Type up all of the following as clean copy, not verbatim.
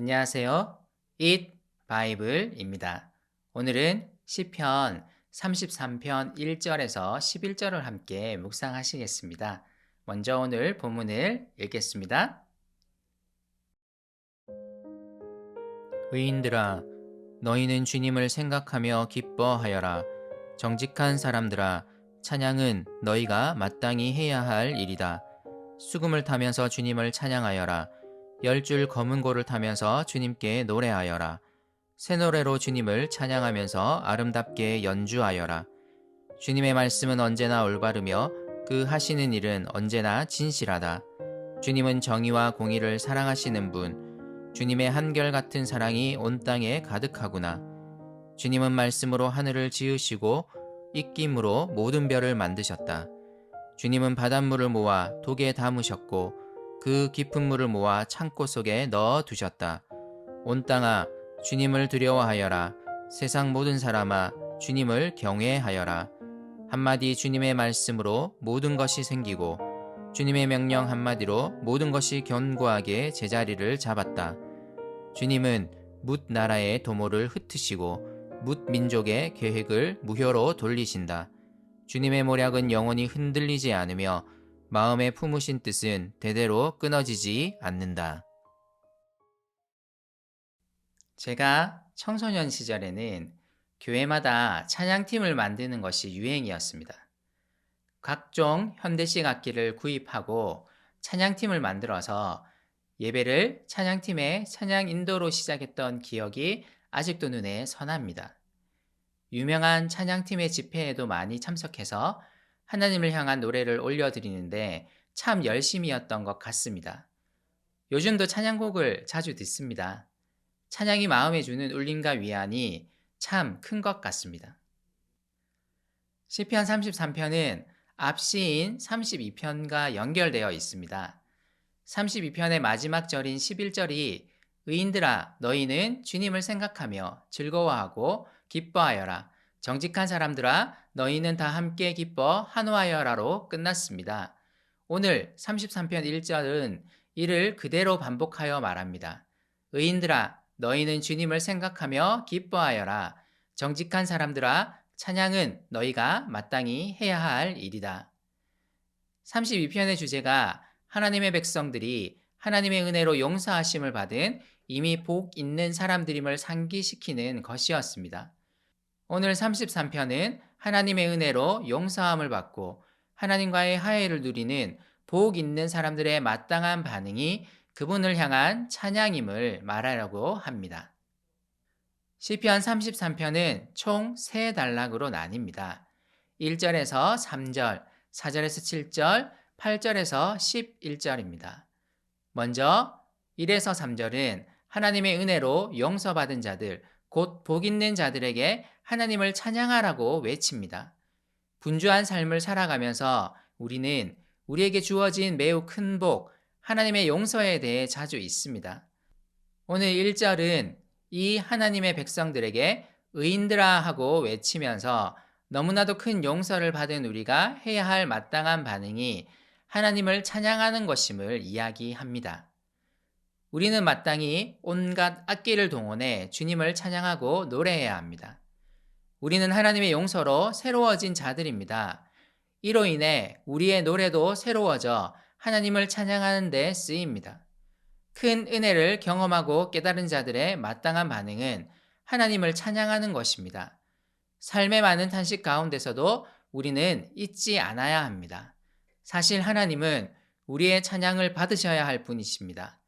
안녕하세요. Eat Bible입니다. 오늘은 시편 33편 1절에서 11절을 함께 묵상하시겠습니다. 먼저 오늘 본문을 읽겠습니다. 의인들아, 너희는 주님을 생각하며 기뻐하여라. 정직한 사람들아, 찬양은 너희가 마땅히 해야 할 일이다. 수금을 타면서 주님을 찬양하여라. 10줄 검은 고를 타면서 주님께 노래하여라. 새 노래로 주님을 찬양하면서 아름답게 연주하여라. 주님의 말씀은 언제나 올바르며 그 하시는 일은 언제나 진실하다. 주님은 정의와 공의를 사랑하시는 분, 주님의 한결같은 사랑이 온 땅에 가득하구나. 주님은 말씀으로 하늘을 지으시고 입김으로 모든 별을 만드셨다. 주님은 바닷물을 모아 독에 담으셨고 그 깊은 물을 모아 창고 속에 넣어 두셨다. 온 땅아, 주님을 두려워하여라. 세상 모든 사람아, 주님을 경외하여라. 한마디 주님의 말씀으로 모든 것이 생기고 주님의 명령 한마디로 모든 것이 견고하게 제자리를 잡았다. 주님은 뭇 나라의 도모를 흩으시고 뭇 민족의 계획을 무효로 돌리신다. 주님의 모략은 영원히 흔들리지 않으며 마음에 품으신 뜻은 대대로 끊어지지 않는다. 제가 청소년 시절에는 교회마다 찬양팀을 만드는 것이 유행이었습니다. 각종 현대식 악기를 구입하고 찬양팀을 만들어서 예배를 찬양팀의 찬양 인도로 시작했던 기억이 아직도 눈에 선합니다. 유명한 찬양팀의 집회에도 많이 참석해서 하나님을 향한 노래를 올려드리는데 참 열심이었던 것 같습니다. 요즘도 찬양곡을 자주 듣습니다. 찬양이 마음에 주는 울림과 위안이 참 큰 것 같습니다. 시편 33편은 앞시인 32편과 연결되어 있습니다. 32편의 마지막 절인 11절이 의인들아, 너희는 주님을 생각하며 즐거워하고 기뻐하여라. 정직한 사람들아, 너희는 다 함께 기뻐 한호하여라로 끝났습니다. 오늘 33편 1절은 이를 그대로 반복하여 말합니다. 의인들아, 너희는 주님을 생각하며 기뻐하여라. 정직한 사람들아, 찬양은 너희가 마땅히 해야 할 일이다. 32편의 주제가 하나님의 백성들이 하나님의 은혜로 용서하심을 받은 이미 복 있는 사람들임을 상기시키는 것이었습니다. 오늘 33편은 하나님의 은혜로 용서함을 받고 하나님과의 화해를 누리는 복 있는 사람들의 마땅한 반응이 그분을 향한 찬양임을 말하려고 합니다. 시편 33편은 총 3단락으로 나뉩니다. 1절에서 3절, 4절에서 7절, 8절에서 11절입니다. 먼저 1에서 3절은 하나님의 은혜로 용서받은 자들, 곧 복 있는 자들에게 하나님을 찬양하라고 외칩니다. 분주한 삶을 살아가면서 우리는 우리에게 주어진 매우 큰 복, 하나님의 용서에 대해 자주 잊습니다. 오늘 1절은 이 하나님의 백성들에게 의인들아 하고 외치면서 너무나도 큰 용서를 받은 우리가 해야 할 마땅한 반응이 하나님을 찬양하는 것임을 이야기합니다. 우리는 마땅히 온갖 악기를 동원해 주님을 찬양하고 노래해야 합니다. 우리는 하나님의 용서로 새로워진 자들입니다. 이로 인해 우리의 노래도 새로워져 하나님을 찬양하는 데 쓰입니다. 큰 은혜를 경험하고 깨달은 자들의 마땅한 반응은 하나님을 찬양하는 것입니다. 삶의 많은 탄식 가운데서도 우리는 잊지 않아야 합니다. 사실 하나님은 우리의 찬양을 받으셔야 할 분이십니다.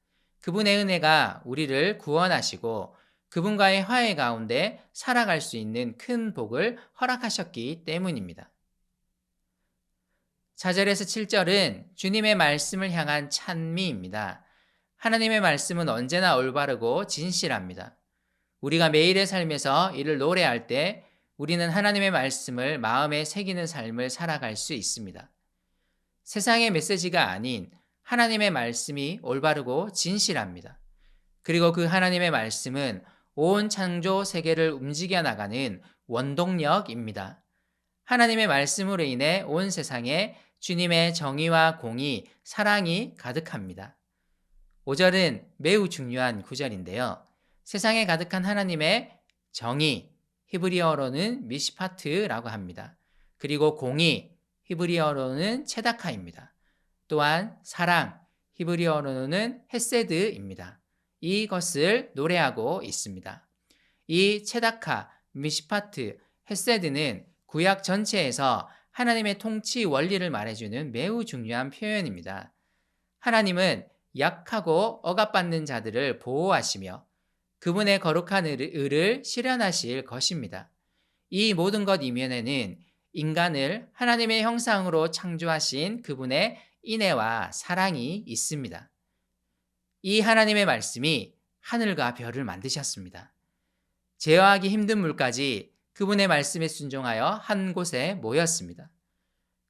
그분의 은혜가 우리를 구원하시고 그분과의 화해 가운데 살아갈 수 있는 큰 복을 허락하셨기 때문입니다. 4절에서 7절은 주님의 말씀을 향한 찬미입니다. 하나님의 말씀은 언제나 올바르고 진실합니다. 우리가 매일의 삶에서 이를 노래할 때 우리는 하나님의 말씀을 마음에 새기는 삶을 살아갈 수 있습니다. 세상의 메시지가 아닌 하나님의 말씀이 올바르고 진실합니다. 그리고 그 하나님의 말씀은 온 창조 세계를 움직여 나가는 원동력입니다. 하나님의 말씀으로 인해 온 세상에 주님의 정의와 공의, 사랑이 가득합니다. 5절은 매우 중요한 구절인데요. 세상에 가득한 하나님의 정의, 히브리어로는 미시파트라고 합니다. 그리고 공의, 히브리어로는 체다카입니다. 또한 사랑, 히브리어로는 헤세드입니다. 이것을 노래하고 있습니다. 이 체다카, 미시파트, 헤세드는 구약 전체에서 하나님의 통치 원리를 말해주는 매우 중요한 표현입니다. 하나님은 약하고 억압받는 자들을 보호하시며 그분의 거룩한 의를 실현하실 것입니다. 이 모든 것 이면에는 인간을 하나님의 형상으로 창조하신 그분의 인애와 사랑이 있습니다. 이 하나님의 말씀이 하늘과 별을 만드셨습니다. 제어하기 힘든 물까지 그분의 말씀에 순종하여 한 곳에 모였습니다.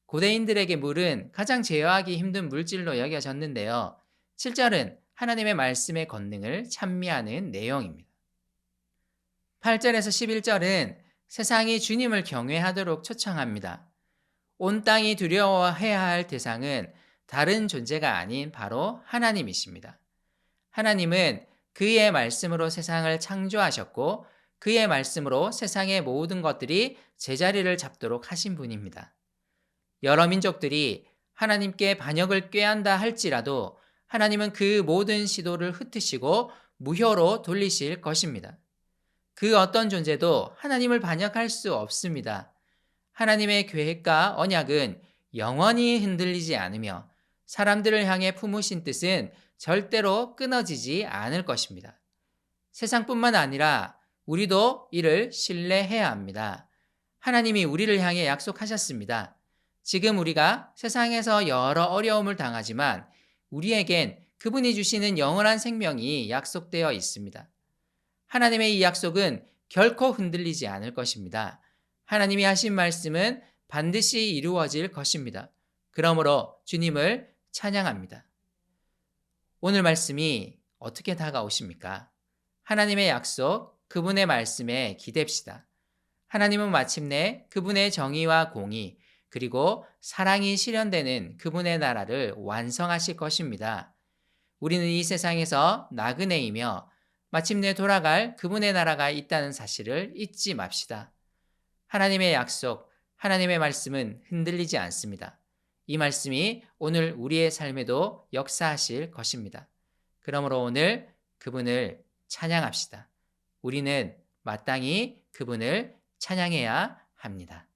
고대인들에게 물은 가장 제어하기 힘든 물질로 여겨졌는데요. 7절은 하나님의 말씀의 권능을 찬미하는 내용입니다. 8절에서 11절은 세상이 주님을 경외하도록 초청합니다. 온 땅이 두려워해야 할 대상은 다른 존재가 아닌 바로 하나님이십니다. 하나님은 그의 말씀으로 세상을 창조하셨고 그의 말씀으로 세상의 모든 것들이 제자리를 잡도록 하신 분입니다. 여러 민족들이 하나님께 반역을 꾀한다 할지라도 하나님은 그 모든 시도를 흩으시고 무효로 돌리실 것입니다. 그 어떤 존재도 하나님을 반역할 수 없습니다. 하나님의 계획과 언약은 영원히 흔들리지 않으며 사람들을 향해 품으신 뜻은 절대로 끊어지지 않을 것입니다. 세상뿐만 아니라 우리도 이를 신뢰해야 합니다. 하나님이 우리를 향해 약속하셨습니다. 지금 우리가 세상에서 여러 어려움을 당하지만 우리에겐 그분이 주시는 영원한 생명이 약속되어 있습니다. 하나님의 이 약속은 결코 흔들리지 않을 것입니다. 하나님이 하신 말씀은 반드시 이루어질 것입니다. 그러므로 주님을 찬양합니다. 오늘 말씀이 어떻게 다가오십니까? 하나님의 약속, 그분의 말씀에 기댑시다. 하나님은 마침내 그분의 정의와 공의, 그리고 사랑이 실현되는 그분의 나라를 완성하실 것입니다. 우리는 이 세상에서 나그네이며 마침내 돌아갈 그분의 나라가 있다는 사실을 잊지 맙시다. 하나님의 약속, 하나님의 말씀은 흔들리지 않습니다. 이 말씀이 오늘 우리의 삶에도 역사하실 것입니다. 그러므로 오늘 그분을 찬양합시다. 우리는 마땅히 그분을 찬양해야 합니다.